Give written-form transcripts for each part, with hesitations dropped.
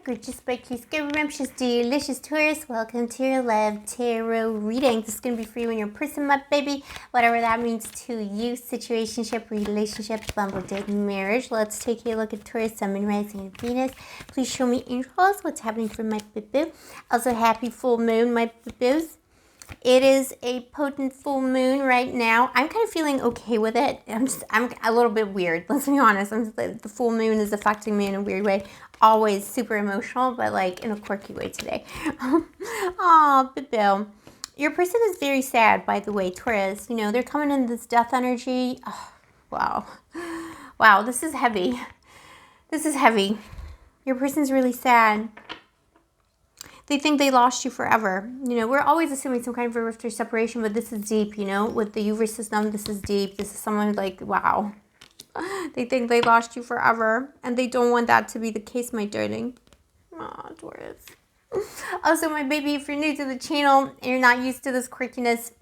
gorgeous, bright, cute, scrumptious, delicious Taurus. Welcome to your Love Tarot reading. This is going to be for you and your person, my baby. Whatever that means to you. Situationship, relationship, bumble, dating, marriage. Let's take a look at Taurus, Sun, Moon, Rising, and Venus. Please show me angels. What's happening for my boo-boo? Also, happy full moon, my boo-boos. It is a potent full moon right now. I'm kind of feeling okay with it. I'm a little bit weird. Let's be honest. The full moon is affecting me in a weird way. Always super emotional, but like in a quirky way today. Oh, Bill. Your person is very sad, by the way, Taurus. You know, they're coming in this death energy. Oh, wow. Wow, this is heavy. This is heavy. Your person's really sad. They think they lost you forever. You know, we're always assuming some kind of a rift or separation, but this is deep, you know? With the universe system, this is deep. This is someone like, wow. They think they lost you forever, and they don't want that to be the case, my darling. Aw, Taurus. Also, my baby, if you're new to the channel and you're not used to this quirkiness,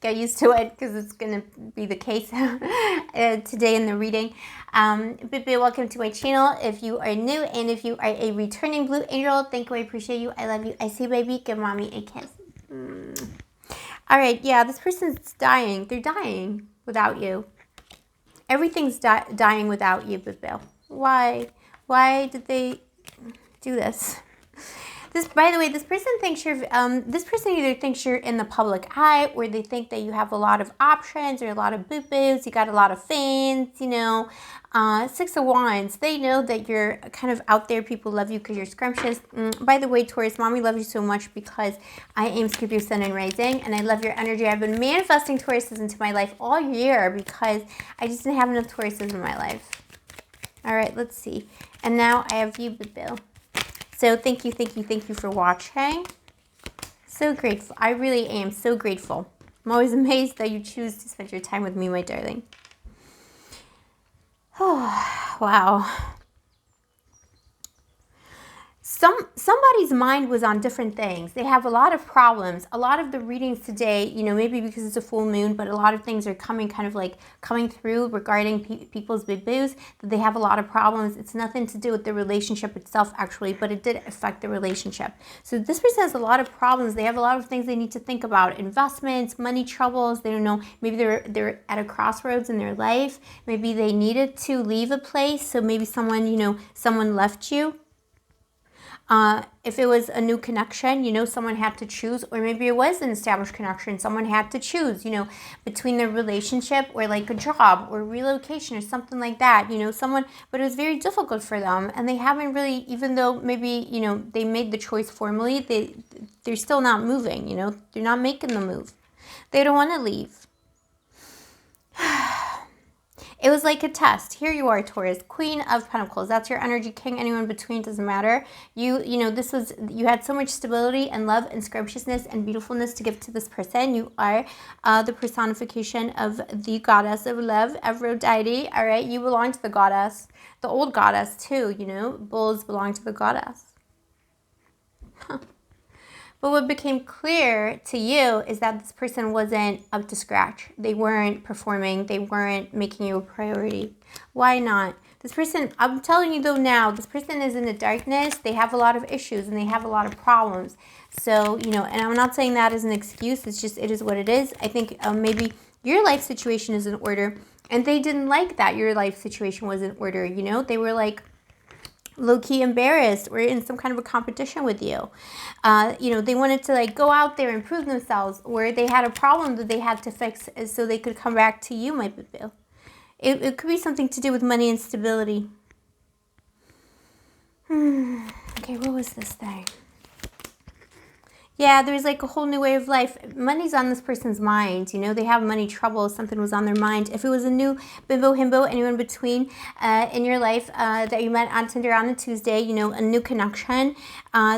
get used to it because it's going to be the case today in the reading. Baby, welcome to my channel. If you are new and if you are a returning blue angel, thank you. I appreciate you. I love you. I see, baby. Give mommy a kiss. All right. Yeah, this person's dying. They're dying without you. Everything's dying without you, baby. Why? Why did they do this? This, by the way, this person thinks you're, this person either thinks you're in the public eye, or they think that you have a lot of options or a lot of boo-boos, you got a lot of fans, you know. Six of Wands, they know that you're kind of out there. People love you because you're scrumptious. By the way, Taurus, mommy loves you so much because I am Scorpio Sun and Rising, and I love your energy. I've been manifesting Tauruses into my life all year because I just didn't have enough Tauruses in my life. All right, let's see. And now I have you, Bill. So thank you for watching. So grateful. I really am so grateful. I'm always amazed that you choose to spend your time with me, my darling. Oh, wow. Somebody's mind was on different things. They have a lot of problems. A lot of the readings today, you know, maybe because it's a full moon, but a lot of things are coming through regarding people's boo-boos, that they have a lot of problems. It's nothing to do with the relationship itself, actually, but it did affect the relationship. So this person has a lot of problems. They have a lot of things they need to think about. Investments, money troubles. They don't know. Maybe they're at a crossroads in their life. Maybe they needed to leave a place. So maybe someone, you know, someone left you. If it was a new connection, you know, someone had to choose, or maybe it was an established connection. Someone had to choose, you know, between their relationship or like a job or relocation or something like that, you know, but it was very difficult for them. And they haven't really, even though maybe, you know, they made the choice formally, they're still not moving, you know, they're not making the move. They don't want to leave. It was like a test. Here you are, Taurus, Queen of Pentacles. That's your energy, King, anyone between, doesn't matter. You know, you had so much stability and love and scrumptiousness and beautifulness to give to this person. You are the personification of the goddess of love, Aphrodite. All right, you belong to the goddess, the old goddess too, you know. Bulls belong to the goddess. Huh. But what became clear to you is that this person wasn't up to scratch. They weren't performing. They weren't making you a priority. Why not? This person, I'm telling you though now, this person is in the darkness. They have a lot of issues and they have a lot of problems. So, you know, and I'm not saying that as an excuse. It's just, it is what it is. I think maybe your life situation is in order and they didn't like that your life situation was in order. You know, they were like, low-key embarrassed or in some kind of a competition with you. You know, they wanted to like go out there and prove themselves, or they had a problem that they had to fix so they could come back to you, my boo. It could be something to do with money and stability. Okay, what was this thing? Yeah, there's like a whole new way of life. Money's on this person's mind. You know, they have money trouble. Something was on their mind. If it was a new bimbo, himbo, anyone between in your life that you met on Tinder on a Tuesday, you know, a new connection.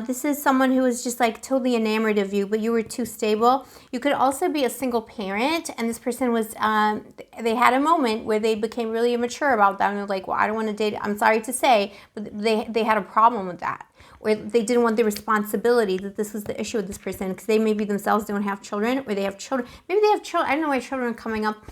This is someone who was just like totally enamored of you, but you were too stable. You could also be a single parent, and this person was, they had a moment where they became really immature about that. And they're like, well, I don't want to date. I'm sorry to say, but they had a problem with that. Or they didn't want the responsibility, that this was the issue with this person, because they maybe themselves don't have children, or they have children. Maybe they have children. I don't know why children are coming up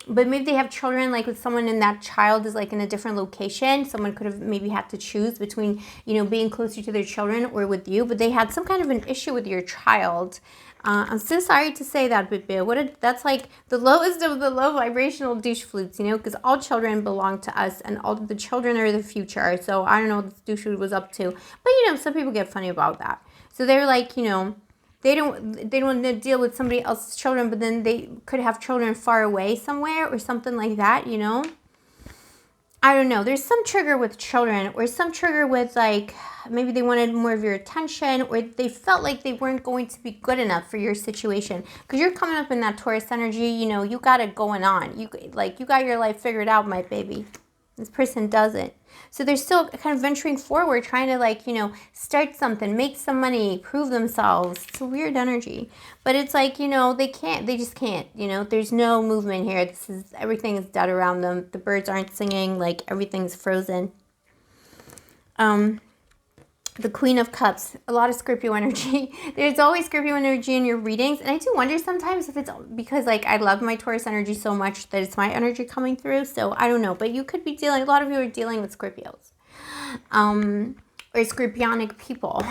But maybe they have children like with someone and that child is like in a different location. Someone could have maybe had to choose between, you know, being closer to their children or with you. But they had some kind of an issue with your child. I'm so sorry to say that, but that's like the lowest of the low vibrational douche flutes, you know, because all children belong to us and all the children are the future. So I don't know what this douche flute was up to. But, you know, some people get funny about that. So they're like, you know, they don't want to deal with somebody else's children, but then they could have children far away somewhere or something like that, you know. I don't know. There's some trigger with children or some trigger with like maybe they wanted more of your attention or they felt like they weren't going to be good enough for your situation because you're coming up in that Taurus energy. You know, you got it going on. You got your life figured out, my baby. This person doesn't. So they're still kind of venturing forward, trying to like, you know, start something, make some money, prove themselves. It's a weird energy. But it's like, you know, they just can't, you know, there's no movement here. Everything is dead around them. The birds aren't singing, like everything's frozen. The Queen of Cups, a lot of Scorpio energy. There's always Scorpio energy in your readings. And I do wonder sometimes if it's because like I love my Taurus energy so much that it's my energy coming through. So I don't know. But you could be a lot of you are dealing with Scorpios. Or Scorpionic people.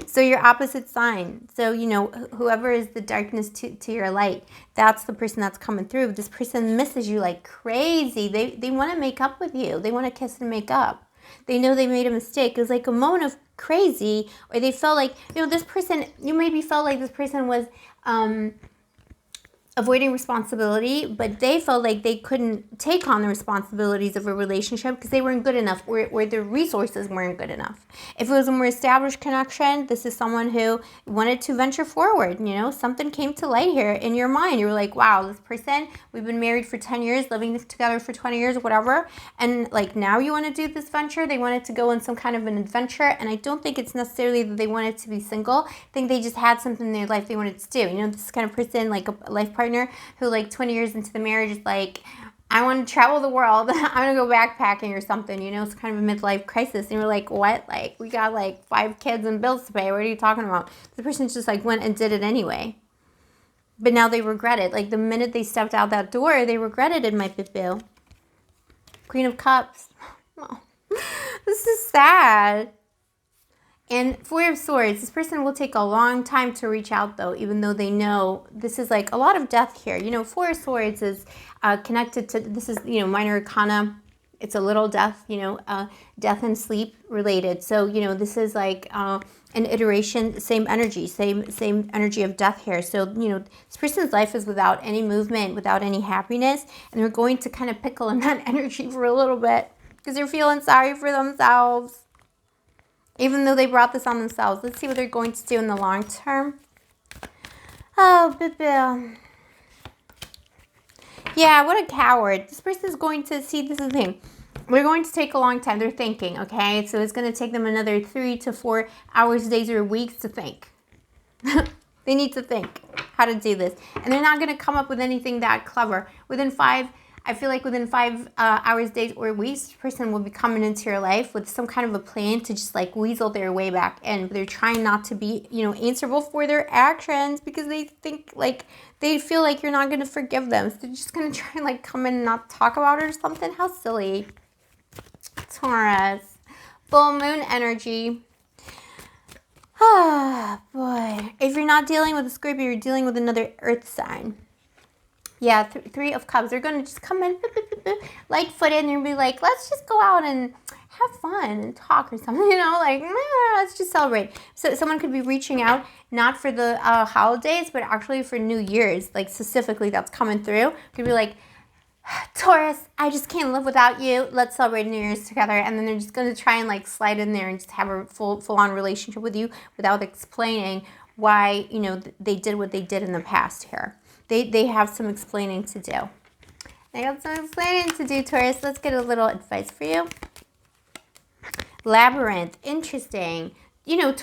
So your opposite sign. So, you know, whoever is the darkness to your light, that's the person that's coming through. This person misses you like crazy. They want to make up with you. They want to kiss and make up. They know they made a mistake. It was like a moment of crazy, or they felt like, you know, this person, you maybe felt like this person was avoiding responsibility, but they felt like they couldn't take on the responsibilities of a relationship because they weren't good enough or their resources weren't good enough. If it was a more established connection, this is someone who wanted to venture forward, you know, something came to light here in your mind. You were like, wow, this person, we've been married for 10 years, living together for 20 years, whatever. And like now you want to do this venture. They wanted to go on some kind of an adventure. And I don't think it's necessarily that they wanted to be single. I think they just had something in their life they wanted to do. You know, this kind of person, like a life partner who like 20 years into the marriage is like, I want to travel the world. I'm going to go backpacking or something, you know, it's kind of a midlife crisis. And you're like, what? Like, we got like 5 kids and bills to pay. What are you talking about? The person just like went and did it anyway. But now they regret it. Like the minute they stepped out that door, they regretted it, my boo. Queen of Cups. Oh, this is sad. And Four of Swords, this person will take a long time to reach out though, even though they know this is like a lot of death here. You know, Four of Swords is connected to, this is, you know, minor arcana. It's a little death, you know, death and sleep related. So, you know, this is like an iteration, same energy of death here. So, you know, this person's life is without any movement, without any happiness. And they're going to kind of pickle in that energy for a little bit because they're feeling sorry for themselves. Even though they brought this on themselves. Let's see what they're going to do in the long term. Oh, Bill. Yeah, what a coward. This person's going to, see, this is the thing. We're going to take a long time. They're thinking, okay? So it's going to take them another 3 to 4 hours, days, or weeks to think. They need to think how to do this. And they're not going to come up with anything that clever. I feel like within 5 hours, days, or weeks, this person will be coming into your life with some kind of a plan to just like weasel their way back in. But they're trying not to be, you know, answerable for their actions because they think like, they feel like you're not going to forgive them. So they're just going to try and like come in and not talk about it or something. How silly. Taurus. Full moon energy. Ah, boy. If you're not dealing with a Scorpio, you're dealing with another earth sign. Yeah, 3 of Cups. They're going to just come in light-footed and you'll be like, let's just go out and have fun and talk or something, you know, like, let's just celebrate. So someone could be reaching out, not for the holidays, but actually for New Year's, like specifically that's coming through. Could be like, Taurus, I just can't live without you. Let's celebrate New Year's together. And then they're just going to try and like slide in there and just have a full-on relationship with you without explaining why, you know, they did what they did in the past here. They have some explaining to do. They got some explaining to do, Taurus. Let's get a little advice for you. Labyrinth. Interesting. You know,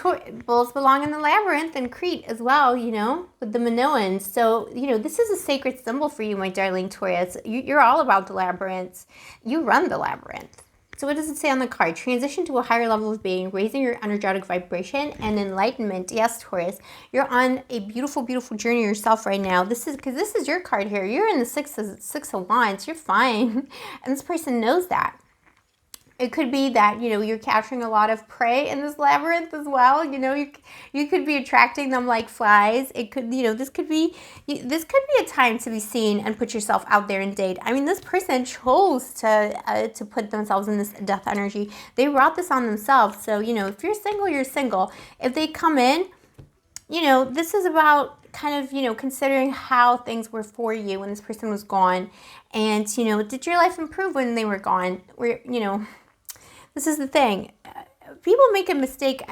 bulls belong in the labyrinth in Crete as well, you know, with the Minoans. So, you know, this is a sacred symbol for you, my darling Taurus. You're all about the labyrinths. You run the labyrinth. It's So what does it say on the card? Transition to a higher level of being, raising your energetic vibration and enlightenment. Yes, Taurus, you're on a beautiful, beautiful journey yourself right now. This is because this is your card here. You're in the six of wands. You're fine. And this person knows that. It could be that, you know, you're capturing a lot of prey in this labyrinth as well. You know, you could be attracting them like flies. It could, you know, this could be a time to be seen and put yourself out there and date. I mean, this person chose to put themselves in this death energy. They brought this on themselves. So, you know, if you're single, you're single. If they come in, you know, this is about kind of, you know, considering how things were for you when this person was gone. And, you know, did your life improve when they were gone? Or, you know, this is the thing. People make a mistake.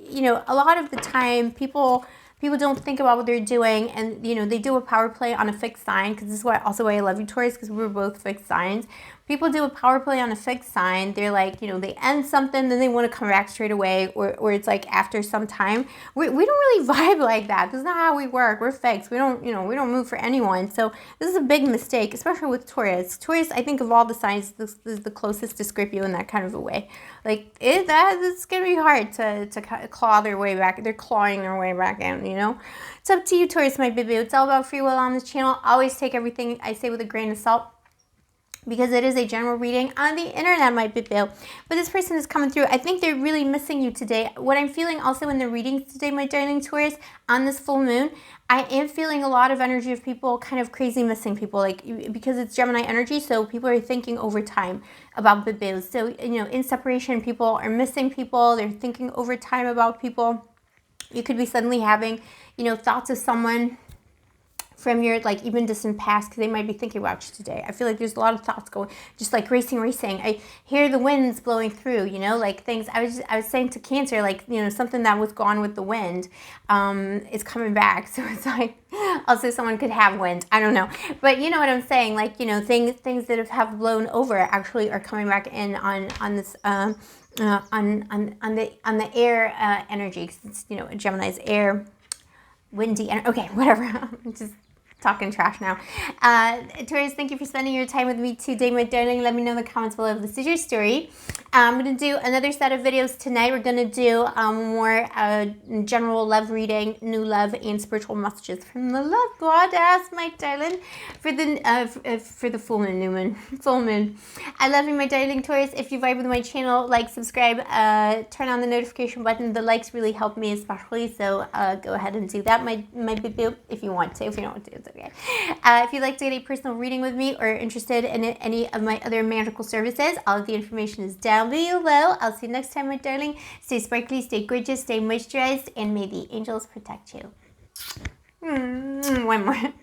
You know, a lot of the time, people don't think about what they're doing, and, you know, they do a power play on a fixed sign, because this is why I love you, Taurus, because we're both fixed signs. People do a power play on a fixed sign. They're like, you know, they end something, then they want to come back straight away, or it's like after some time. We don't really vibe like that. This is not how we work. We're fixed. We don't, you know, we don't move for anyone. So this is a big mistake, especially with Taurus. Taurus, I think of all the signs, this is the closest to Scorpio in that kind of a way. Like, it's going to be hard to claw their way back. They're clawing their way back in, you know. It's up to you, Taurus, my baby. It's all about free will on this channel. Always take everything I say with a grain of salt, because it is a general reading on the internet, my baby. But this person is coming through. I think they're really missing you today. What I'm feeling also in the readings today, my darling Taurus, on this full moon, I am feeling a lot of energy of people kind of crazy missing people, like, because it's Gemini energy, so people are thinking over time about bibos. So, you know, in separation, people are missing people. They're thinking over time about people. You could be suddenly having, you know, thoughts of someone from your, like, even distant past, because they might be thinking about you today. I feel like there's a lot of thoughts going, just like racing. I hear the winds blowing through, you know, like things. I was saying to Cancer, like, you know, something that was gone with the wind is coming back. So it's like, also someone could have wind. I don't know, but you know what I'm saying. Like, you know, things that have blown over actually are coming back in on this on the air energy, because it's, you know, Gemini's air, windy, and okay, whatever. Just talking trash now. Taurus, thank you for spending your time with me today, my darling. Let me know in the comments below if this is your story. I'm going to do another set of videos tonight. We're going to do more general love reading, new love, and spiritual messages from the love goddess, my darling, for the full moon, new moon, full moon. I love you, my darling Taurus. If you vibe with my channel, like, subscribe, turn on the notification button. The likes really help me, especially, so go ahead and do that, my boo, if you want to. If you don't want to, it's okay. If you'd like to get a personal reading with me, or interested in any of my other magical services, all of the information is down below. I'll see you next time, my darling. Stay sparkly, stay gorgeous, stay moisturized, and may the angels protect you. One more.